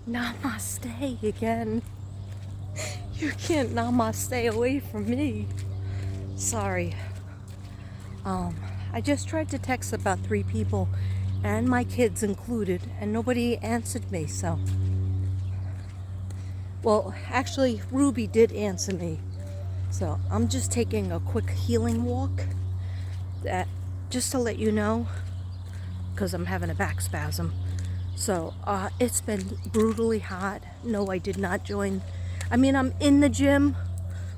Namaste again. You can't namaste away from me. Sorry. I just tried to text about 3 people, and my kids included, and nobody answered me, so. Well, actually, Ruby did answer me. So I'm just taking a quick healing walk, that just to let you know, because I'm having a back spasm. So it's been brutally hot. No, I did not join. I mean, I'm in the gym.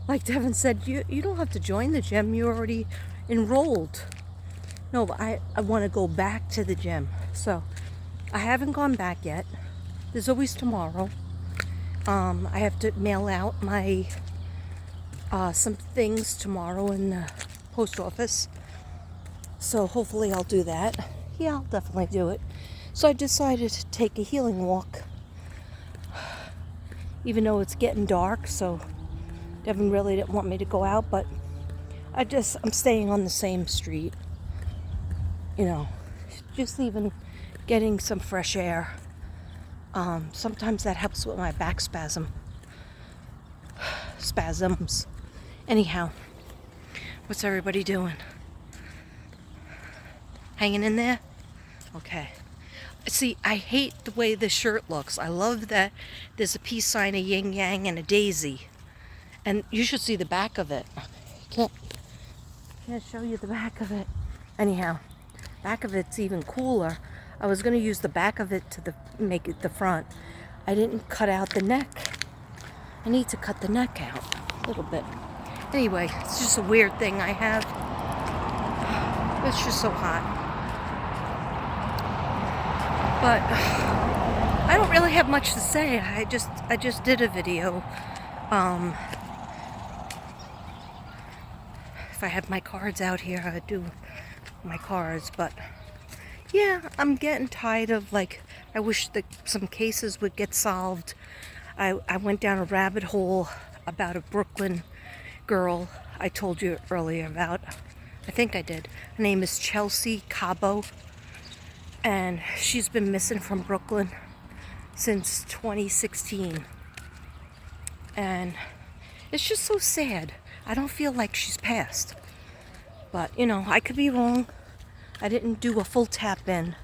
Like Devin said, you don't have to join the gym. You're already enrolled. No, but I want to go back to the gym. So I haven't gone back yet. There's always tomorrow. I have to mail out my some things tomorrow in the post office. So hopefully I'll do that. Yeah, I'll definitely do it. So I decided to take a healing walk. Even though it's getting dark, so Devin really didn't want me to go out, but I'm staying on the same street. You know, just even getting some fresh air. Sometimes that helps with my back spasms. Anyhow, what's everybody doing? Hanging in there? Okay. See, I hate the way this shirt looks. I love that there's a peace sign, a yin yang, and a daisy. And you should see the back of it. Can't show you the back of it. Anyhow, back of it's even cooler. I was going to use the back of it to make it the front. I didn't cut out the neck. I need to cut the neck out a little bit. Anyway, it's just a weird thing I have. It's just so hot. But I don't really have much to say. I just did a video. If I had my cards out here, I'd do my cards. But yeah, I'm getting tired of, like, I wish that some cases would get solved. I went down a rabbit hole about a Brooklyn girl I told you earlier about. I think I did. Her name is Chelsea Cabo. And she's been missing from Brooklyn since 2016. And it's just so sad. I don't feel like she's passed. But, you know, I could be wrong. I didn't do a full tap in.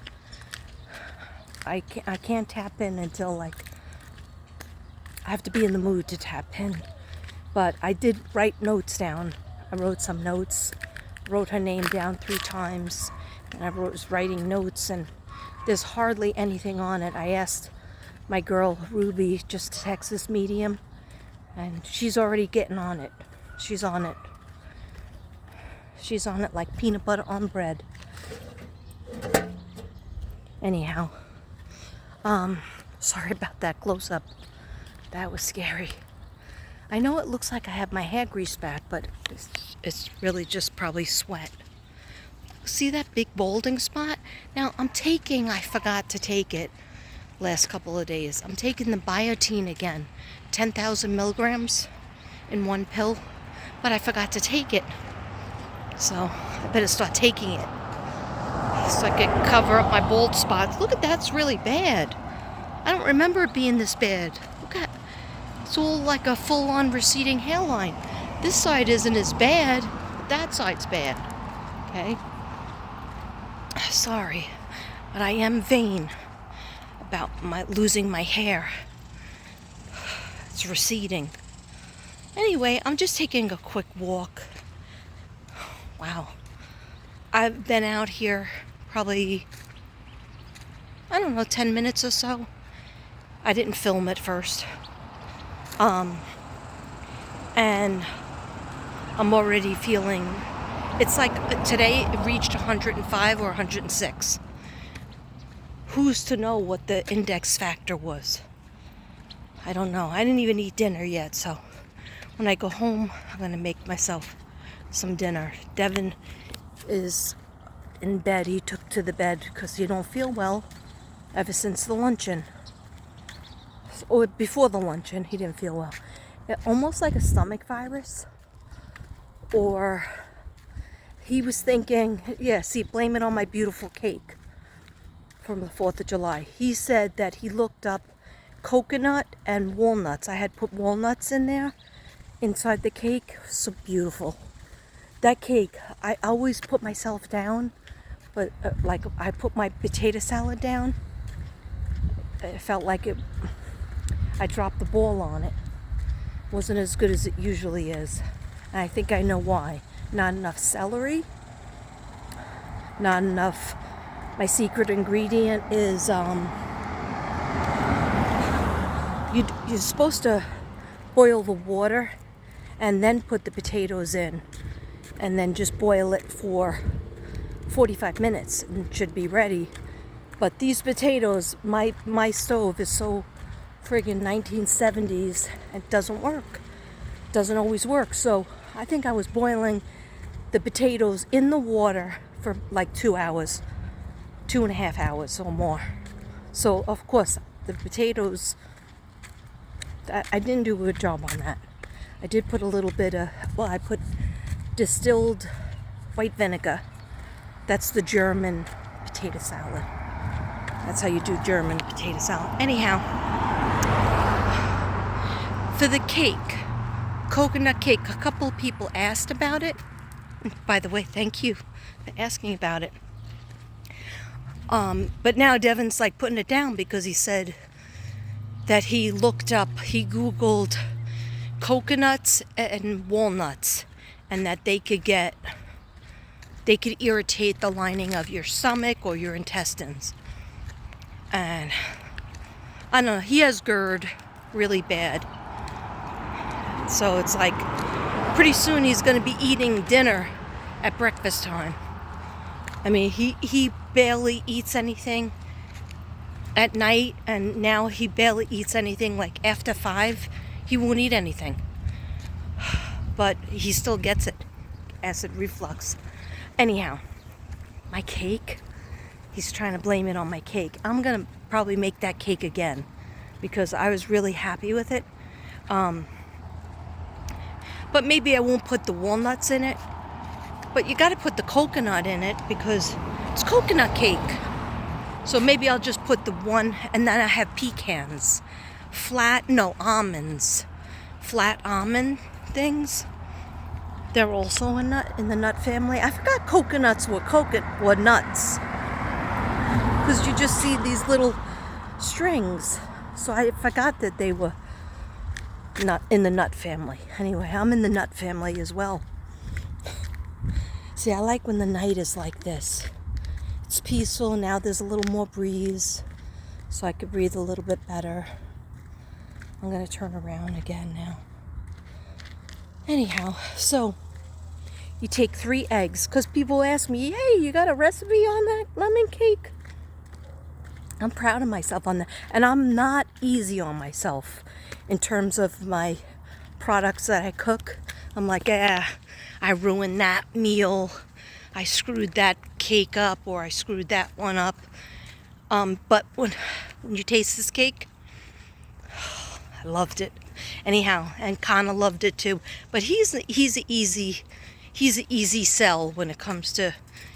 I can't tap in until, like, I have to be in the mood to tap in. But I did write notes down. I wrote some notes. Wrote her name down 3 times. And I was writing notes, and there's hardly anything on it. I asked my girl Ruby just to text this medium, and she's already getting on it. She's on it. She's on it like peanut butter on bread. Anyhow, sorry about that close-up. That was scary. I know it looks like I have my hair greased back, but it's really just probably sweat. See that big balding spot? Now I forgot to take it last couple of days. I'm taking the biotin again, 10,000 milligrams in one pill, but I forgot to take it. So I better start taking it so I can cover up my bald spots. Look at that, it's really bad. I don't remember it being this bad. Look at, it's all like a full-on receding hairline. This side isn't as bad, but that side's bad. Okay? Sorry, but I am vain about losing my hair. It's receding. Anyway, I'm just taking a quick walk. Wow. I've been out here probably, I don't know, 10 minutes or so. I didn't film it first. And I'm already feeling, it's like today it reached 105 or 106. Who's to know what the index factor was? I don't know. I didn't even eat dinner yet, so when I go home, I'm going to make myself some dinner. Devin is in bed. He took to the bed because he don't feel well ever since the luncheon. Or before the luncheon, he didn't feel well. Almost like a stomach virus. Or he was thinking, blame it on my beautiful cake from the 4th of July. He said that he looked up coconut and walnuts. I had put walnuts in there inside the cake. So beautiful. That cake, I always put myself down, but like I put my potato salad down. It felt like I dropped the ball on it. Wasn't as good as it usually is. And I think I know why. Not enough celery. Not enough. My secret ingredient is you're supposed to boil the water and then put the potatoes in, and then just boil it for 45 minutes and it should be ready. But these potatoes, my stove is so friggin' 1970s, it doesn't work. Doesn't always work. So I think I was boiling the potatoes in the water for like 2 hours, 2.5 hours or more. So of course the potatoes, I didn't do a good job on that. I did put a little bit of, I put distilled white vinegar. That's the German potato salad. That's how you do German potato salad. Anyhow, for the cake, coconut cake, a couple of people asked about it. By the way, thank you for asking about it. But now Devin's like putting it down because he said that he Googled coconuts and walnuts, and that they could irritate the lining of your stomach or your intestines. And I don't know, he has GERD really bad. So it's like pretty soon he's going to be eating dinner at breakfast time. I mean, he barely eats anything at night, and now he barely eats anything like after 5. He won't eat anything. But he still gets it. Acid reflux. Anyhow, my cake, he's trying to blame it on my cake. I'm going to probably make that cake again because I was really happy with it. But maybe I won't put the walnuts in it. But you got to put the coconut in it because it's coconut cake. So maybe I'll just put the one, and then I have pecans. Almonds. Flat almond things. They're also in the nut family. I forgot coconuts were nuts. Because you just see these little strings. So I forgot that they were not in the nut family. Anyway, I'm in the nut family as well. See, I like when the night is like this. It's peaceful. Now there's a little more breeze, so I could breathe a little bit better. I'm going to turn around again now. Anyhow, so you take 3 eggs, because people ask me, hey, you got a recipe on that lemon cake? I'm proud of myself on that. And I'm not easy on myself in terms of my products that I cook. I'm like, I ruined that meal. I screwed that cake up, or I screwed that one up. But when you taste this cake, I loved it. Anyhow, and Connor loved it too. But he's an easy sell when it comes to,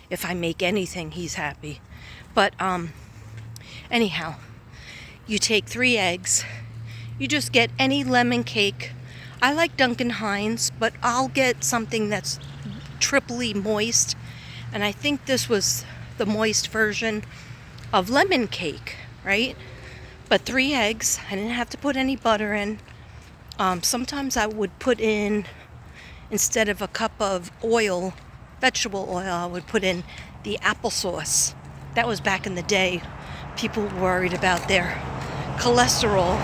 if I make anything, he's happy. But anyhow, you take 3 eggs. You just get any lemon cake. I like Duncan Hines, but I'll get something that's triply moist. And I think this was the moist version of lemon cake, right? But 3 eggs. I didn't have to put any butter in. Sometimes I would put in, instead of a cup of oil, vegetable oil, I would put in the applesauce. That was back in the day. People worried about their cholesterol.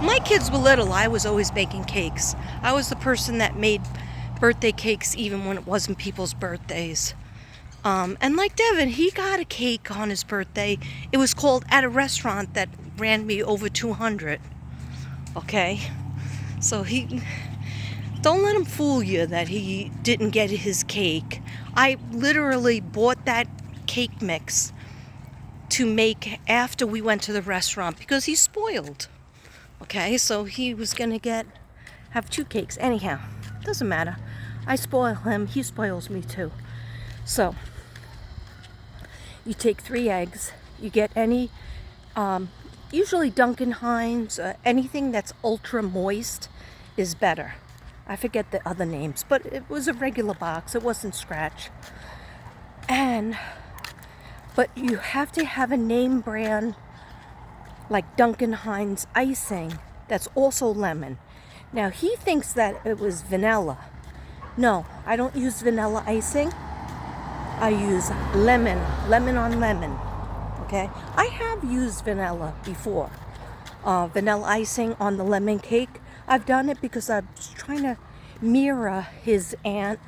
My kids were little. I was always baking cakes. I was the person that made birthday cakes even when it wasn't people's birthdays. And like Devin, he got a cake on his birthday. It was called at a restaurant that ran me over 200. Okay? So don't let him fool you that he didn't get his cake. I literally bought that cake mix to make after we went to the restaurant because he's spoiled. Okay? So he was going to have 2 cakes. Anyhow, doesn't matter. I spoil him. He spoils me too. So you take 3 eggs. You get any Usually Duncan Hines, anything that's ultra moist is better. I forget the other names, but it was a regular box. It wasn't scratch. But you have to have a name brand like Duncan Hines icing that's also lemon. Now he thinks that it was vanilla. No, I don't use vanilla icing. I use lemon on lemon. Okay, I have used vanilla before. Vanilla icing on the lemon cake. I've done it because I was trying to mirror his aunt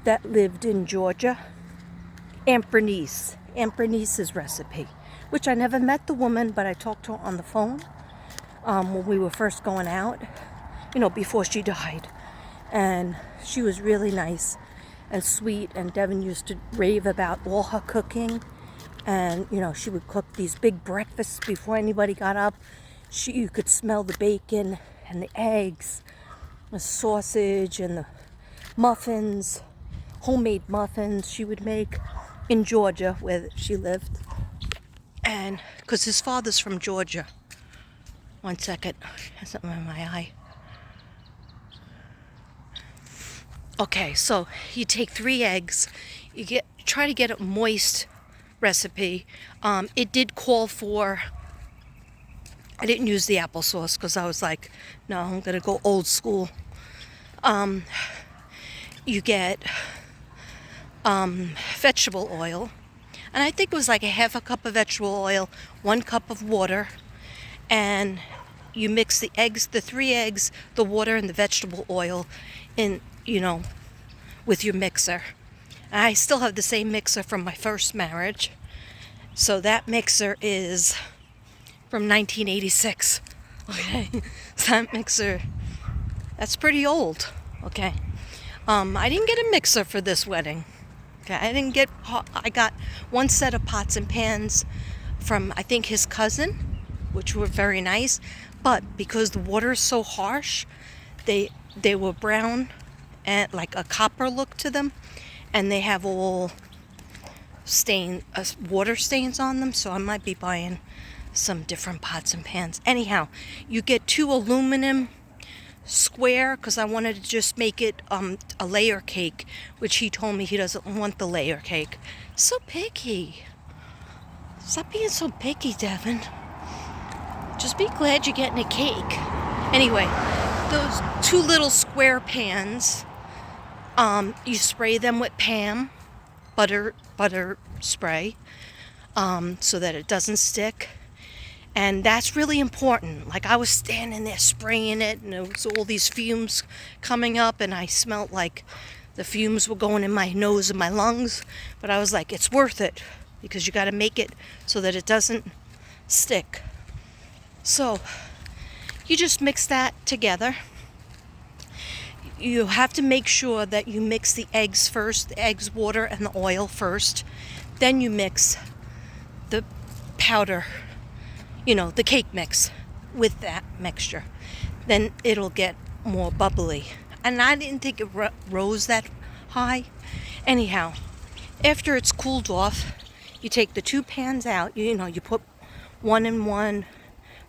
that lived in Georgia, Aunt Bernice's recipe, which I never met the woman, but I talked to her on the phone when we were first going out, before she died. And she was really nice and sweet, and Devin used to rave about all her cooking. And, she would cook these big breakfasts before anybody got up. You could smell the bacon and the eggs, the sausage and the muffins, homemade muffins she would make in Georgia where she lived. And because his father's from Georgia. One second, I have something in my eye. Okay, so you take 3 eggs. Try to get a moist recipe. It did call for, I didn't use the applesauce because I was like, no, I'm gonna go old school. You get vegetable oil, and I think it was like a half a cup of vegetable oil, 1 cup of water, and you mix the eggs, the 3 eggs, the water, and the vegetable oil in, with your mixer. I still have the same mixer from my first marriage. So that mixer is from 1986. Okay. So that mixer, that's pretty old. Okay. I didn't get a mixer for this wedding. Okay. I got 1 set of pots and pans from, I think, his cousin, which were very nice. But because the water is so harsh, they were brown and like a copper look to them. And they have all water stains on them, so I might be buying some different pots and pans. Anyhow, you get 2 aluminum square, because I wanted to just make it a layer cake, which he told me he doesn't want the layer cake. So picky. Stop being so picky, Devin. Just be glad you're getting a cake. Anyway, those 2 little square pans, you spray them with Pam, butter spray, so that it doesn't stick. And that's really important. Like, I was standing there spraying it, and there was all these fumes coming up, and I smelled like the fumes were going in my nose and my lungs. But I was like, it's worth it, because you got to make it so that it doesn't stick. So you just mix that together. You have to make sure that you mix the eggs first, the eggs, water, and the oil first. Then you mix the powder, the cake mix with that mixture. Then it'll get more bubbly. And I didn't think it rose that high. Anyhow, after it's cooled off, you take the 2 pans out. You put 1 in one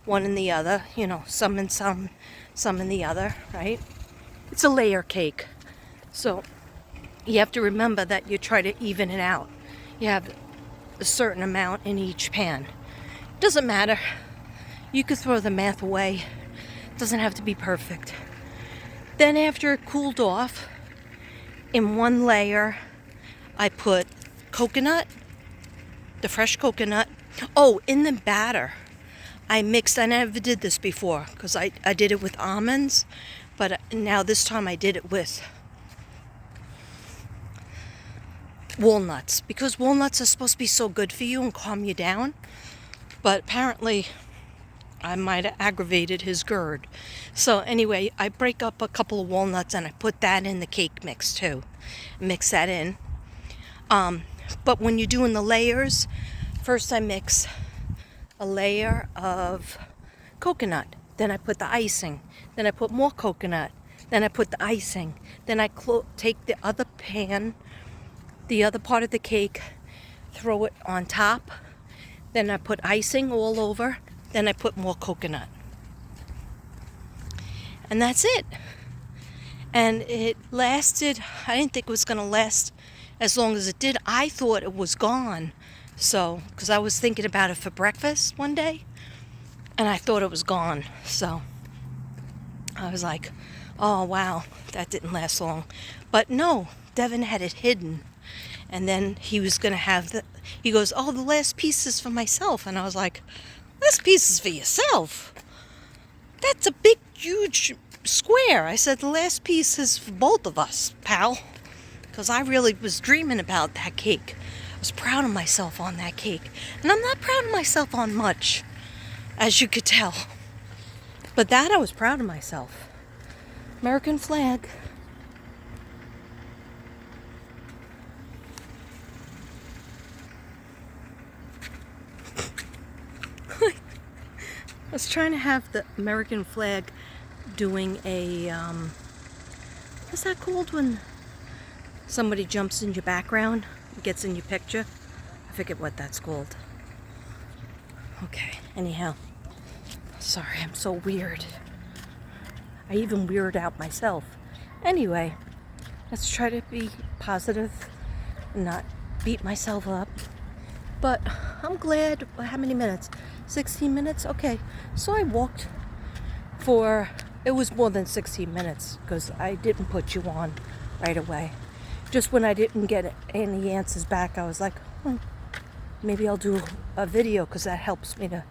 in the other. Some in some in the other, right? It's a layer cake. So you have to remember that you try to even it out. You have a certain amount in each pan. Doesn't matter. You could throw the math away. It doesn't have to be perfect. Then after it cooled off, in 1 layer, I put coconut, the fresh coconut. Oh, in the batter, I never did this before because I did it with almonds. But now this time I did it with walnuts, because walnuts are supposed to be so good for you and calm you down. But apparently I might have aggravated his GERD. So anyway, I break up a couple of walnuts and I put that in the cake mix too. Mix that in. But when you're doing the layers, first I mix a layer of coconut. Then I put the icing. Then I put more coconut. Then I put the icing. Then I take the other pan, the other part of the cake, throw it on top. Then I put icing all over. Then I put more coconut. And that's it. And it lasted, I didn't think it was going to last as long as it did. I thought it was gone. So, because I was thinking about it for breakfast one day, and I thought it was gone. So, I was like, oh wow, that didn't last long. But no, Devin had it hidden. And then he was going to have he goes, oh, the last piece is for myself. And I was like, last piece is for yourself? That's a big, huge square. I said, the last piece is for both of us, pal. Because I really was dreaming about that cake. I was proud of myself on that cake. And I'm not proud of myself on much, as you could tell. But that I was proud of myself. American flag. I was trying to have the American flag doing a, what's that called when somebody jumps in your background, gets in your picture? I forget what that's called. Okay, anyhow. Sorry, I'm so weird. I even weird out myself. Anyway, let's try to be positive and not beat myself up. But I'm glad. How many minutes? 16 minutes? Okay. So I walked for, it was more than 16 minutes because I didn't put you on right away. Just when I didn't get any answers back, I was like, maybe I'll do a video because that helps me to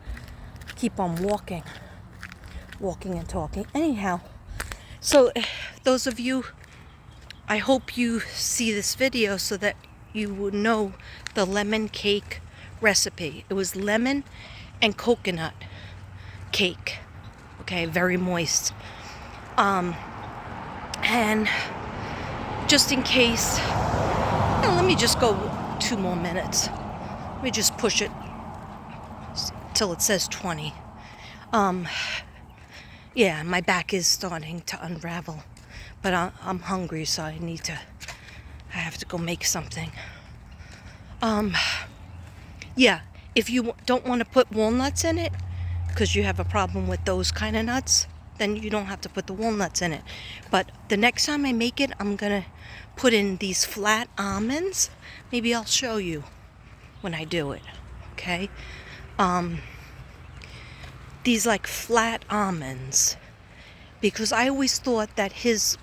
keep on walking and talking. Anyhow, so those of you, I hope you see this video so that you will know the lemon cake recipe. It was lemon and coconut cake. Okay, very moist. And just in case, let me just go 2 more minutes. Let me just push it till it says 20. Yeah, my back is starting to unravel, but I'm hungry, so I have to go make something. Yeah, if you don't want to put walnuts in it, because you have a problem with those kind of nuts, then you don't have to put the walnuts in it. But the next time I make it, I'm going to put in these flat almonds. Maybe I'll show you when I do it, okay? These like flat almonds, because I always thought that his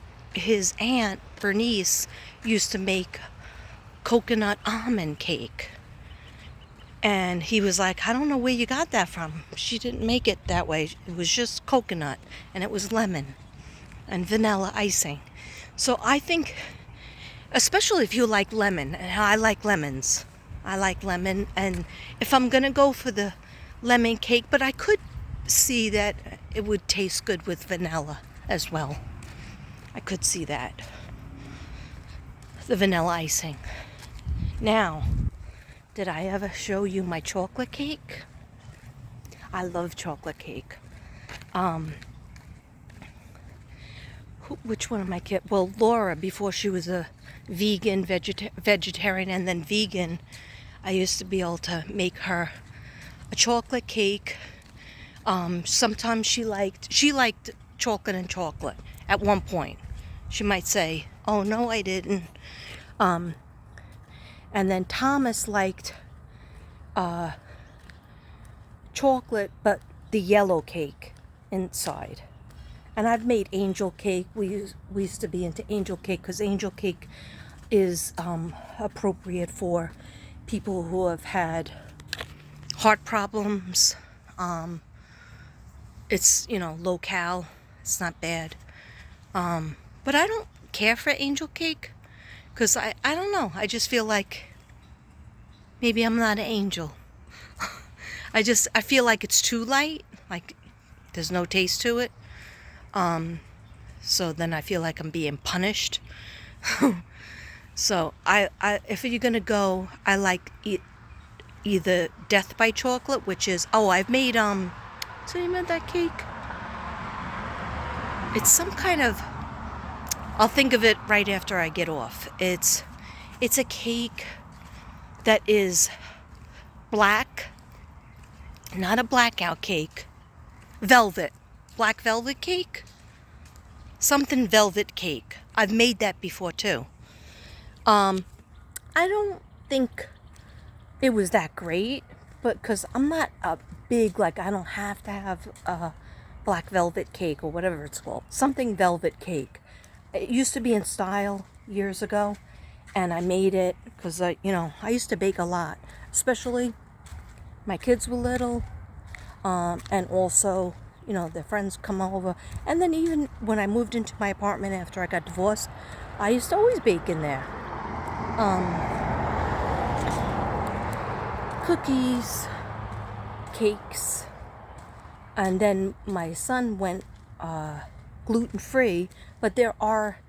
aunt Bernice used to make coconut almond cake, and he was like, I don't know where you got that from. She didn't make it that way. It was just coconut, and it was lemon and vanilla icing. So I think, especially if you like lemon, and I like lemons, I like lemon, and if I'm gonna go for the lemon cake, but I could see that it would taste good with vanilla as well. I could see that. The vanilla icing. Now, did I ever show you my chocolate cake? I love chocolate cake. Which one of my kids? Well, Laura, before she was a vegan, vegetarian, and then vegan, I used to be able to make her a chocolate cake. Sometimes she liked chocolate and chocolate at one point. She might say, oh no, I didn't. And then Thomas liked chocolate, but the yellow cake inside. And I've made angel cake. We used to be into angel cake because angel cake is appropriate for people who have had heart problems. It's, low cal. It's not bad. But I don't care for angel cake because I don't know. I just feel like maybe I'm not an angel. I feel like it's too light. Like there's no taste to it. So then I feel like I'm being punished. So if you're gonna go, I like either Death by Chocolate, which is, I've made what's the name of that cake? It's some kind of, I'll think of it right after I get off. It's a cake that is black not a blackout cake. Velvet. Black velvet cake? Something velvet cake. I've made that before too. I don't think it was that great, but because I'm not a big, like, I don't have to have a black velvet cake or whatever it's called. Something velvet cake. It used to be in style years ago, and I made it because, I used to bake a lot, especially my kids were little, and also, their friends come over. And then even when I moved into my apartment after I got divorced, I used to always bake in there. Cookies, cakes, and then my son went gluten-free, but there are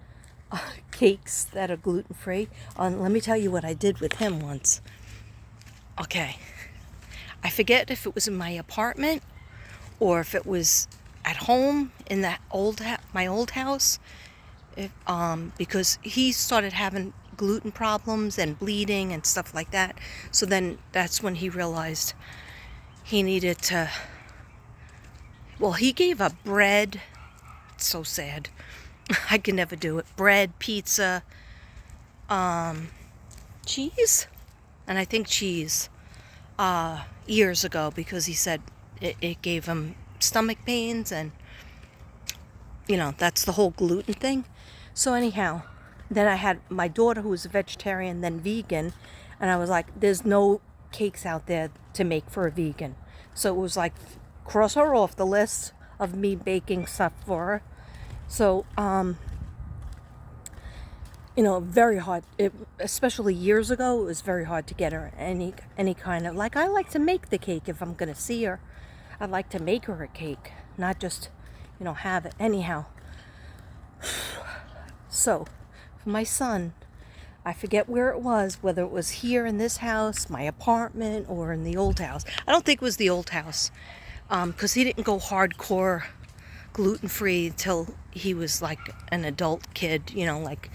cakes that are gluten-free. Let me tell you what I did with him once. Okay, I forget if it was in my apartment or if it was at home in that my old house, because he started having gluten problems and bleeding and stuff like that. So then that's when he realized he needed to, well, he gave up bread. It's so sad. I can never do it. Bread, pizza, cheese, and I think cheese, years ago, because he said it gave him stomach pains, and that's the whole gluten thing. So anyhow, then I had my daughter who was a vegetarian, then vegan, and I was like, there's no cakes out there to make for a vegan. So it was like, cross her off the list of me baking stuff for her. So, very hard. Especially years ago, it was very hard to get her any kind of, like, I like to make the cake if I'm going to see her. I'd like to make her a cake, not just, have it. Anyhow, so for my son, I forget where it was, whether it was here in this house, my apartment, or in the old house. I don't think it was the old house, because he didn't go hardcore gluten-free till he was like an adult kid, like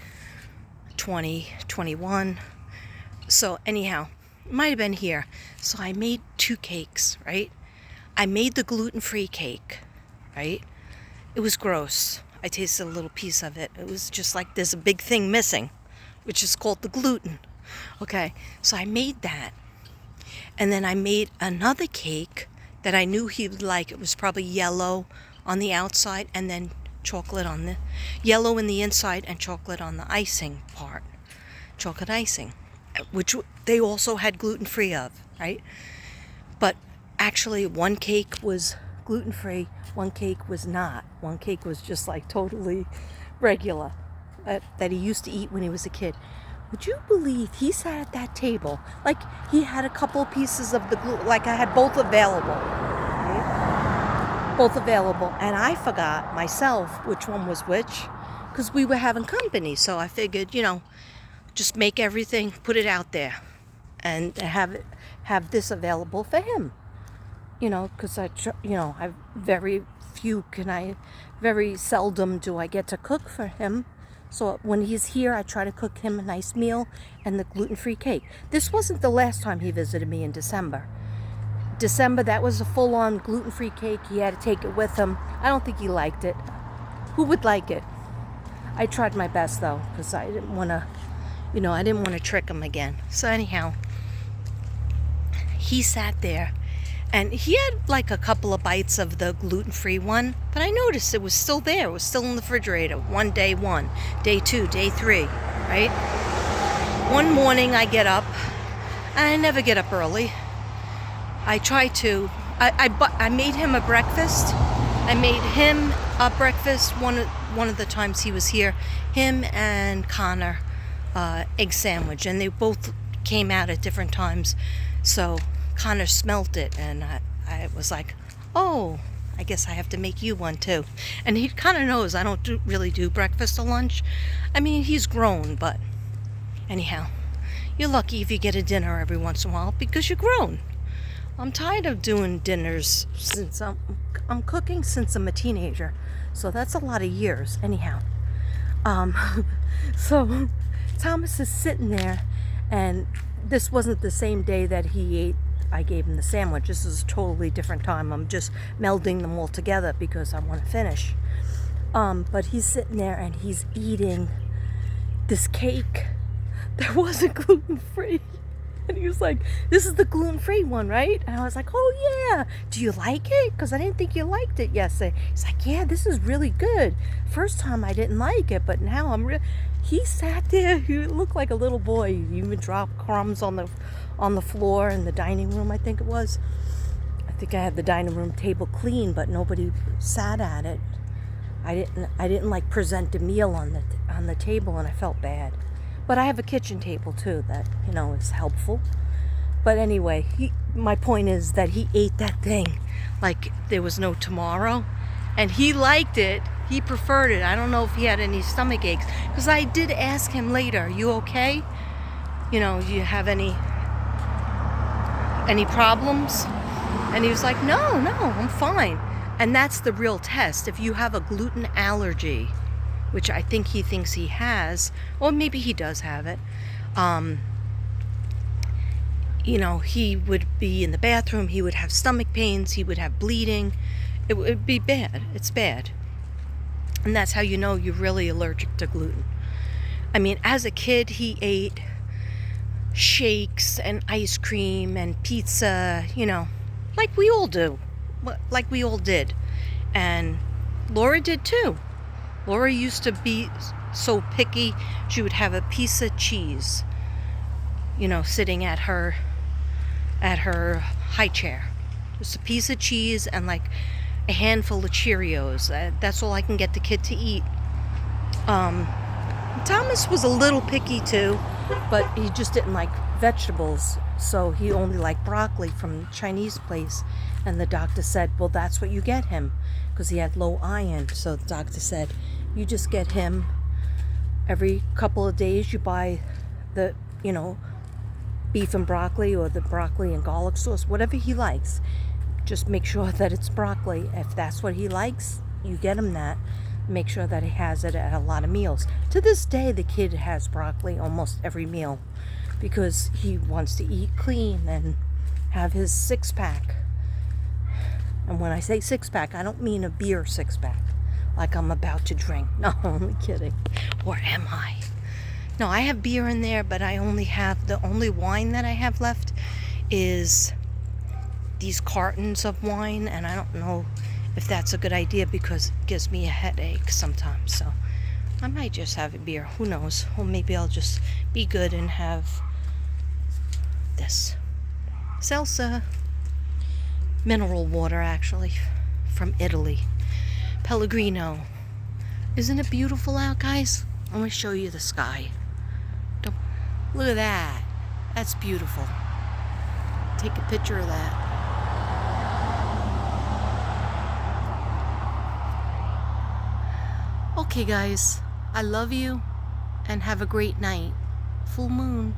20, 21. So anyhow, it might have been here. So I made 2 cakes, right? I made the gluten-free cake, right? It was gross. I tasted a little piece of it. It was just like there's a big thing missing, which is called the gluten. Okay, so I made that. And then I made another cake that I knew he would like. It was probably yellow on the outside and then chocolate on the yellow in the inside and chocolate on the icing part. Chocolate icing, which they also had gluten-free of, right? But actually one cake was gluten-free, one cake was not. One cake was just like totally regular, that he used to eat when he was a kid. Would you believe he sat at that table like he had a couple pieces of the gluten, like I had both available, right? Both available, and I forgot myself which one was which, because we were having company. So I figured, just make everything, put it out there, and have this available for him. Because I very seldom do I get to cook for him. So when he's here, I try to cook him a nice meal and the gluten-free cake. This wasn't the last time he visited me in December. That was a full-on gluten-free cake. He had to take it with him. I don't think he liked it. Who would like it? I tried my best though, because I didn't want to, trick him again. So anyhow, he sat there. And he had like a couple of bites of the gluten-free one, but I noticed it was still there. It was still in the refrigerator. Day 1, day 2, day 3, right? One morning I get up, and I never get up early. I try to. I made him a breakfast. I made him a breakfast one of the times he was here. Him and Connor, egg sandwich, and they both came out at different times. So Connor smelt it, and I was like, oh, I guess I have to make you one too. And he kind of knows I don't really do breakfast or lunch. I mean, he's grown, but anyhow, you're lucky if you get a dinner every once in a while because you're grown. I'm tired of doing dinners since I'm cooking since I'm a teenager, so that's a lot of years. Anyhow, so Thomas is sitting there, and this wasn't the same day that he ate I gave him the sandwich. This is a totally different time. I'm just melding them all together because I want to finish. But he's sitting there and he's eating this cake that wasn't gluten-free. And he was like, this is the gluten-free one, right? And I was like, oh yeah, do you like it? Because I didn't think you liked it yesterday. He's like, yeah, this is really good. First time I didn't like it, but now I'm he sat there, he looked like a little boy. He even dropped crumbs on the floor in the dining room, I think it was. I think I had the dining room table clean, but nobody sat at it. I didn't like present a meal on the table, and I felt bad. But I have a kitchen table too that, is helpful. But anyway, my point is that he ate that thing like there was no tomorrow. And he liked it. He preferred it. I don't know if he had any stomach aches. Because I did ask him later, are you okay? Do you have any problems? And he was like, no, I'm fine. And that's the real test. If you have a gluten allergy, which I think he thinks he has, or maybe he does have it, he would be in the bathroom, he would have stomach pains, he would have bleeding. It would be bad. It's bad. And that's how you know you're really allergic to gluten. I mean, as a kid, he ate shakes and ice cream and pizza, like we all do. Like we all did. And Laura did too. Laura used to be so picky, she would have a piece of cheese, sitting at her high chair. Just a piece of cheese and like a handful of Cheerios. That's all I can get the kid to eat. Thomas was a little picky too, but he just didn't like vegetables, so he only liked broccoli from the Chinese place. And the doctor said, well, that's what you get him, because he had low iron. So the doctor said, you just get him every couple of days, you buy the, beef and broccoli, or the broccoli and garlic sauce, whatever he likes. Just make sure that it's broccoli. If that's what he likes, you get him that. Make sure that he has it at a lot of meals. To this day, the kid has broccoli almost every meal because he wants to eat clean and have his six-pack. And when I say six-pack, I don't mean a beer six-pack like I'm about to drink. No, I'm only kidding. Or am I? No, I have beer in there, but I only have, the only wine that I have left is these cartons of wine, and I don't know if that's a good idea because it gives me a headache sometimes. So I might just have a beer. Who knows? Or maybe I'll just be good and have this. Salsa. Mineral water, actually, from Italy. Pellegrino. Isn't it beautiful out, guys? I'm going to show you the sky. Look at that. That's beautiful. Take a picture of that. Okay, guys. I love you, and have a great night. Full moon.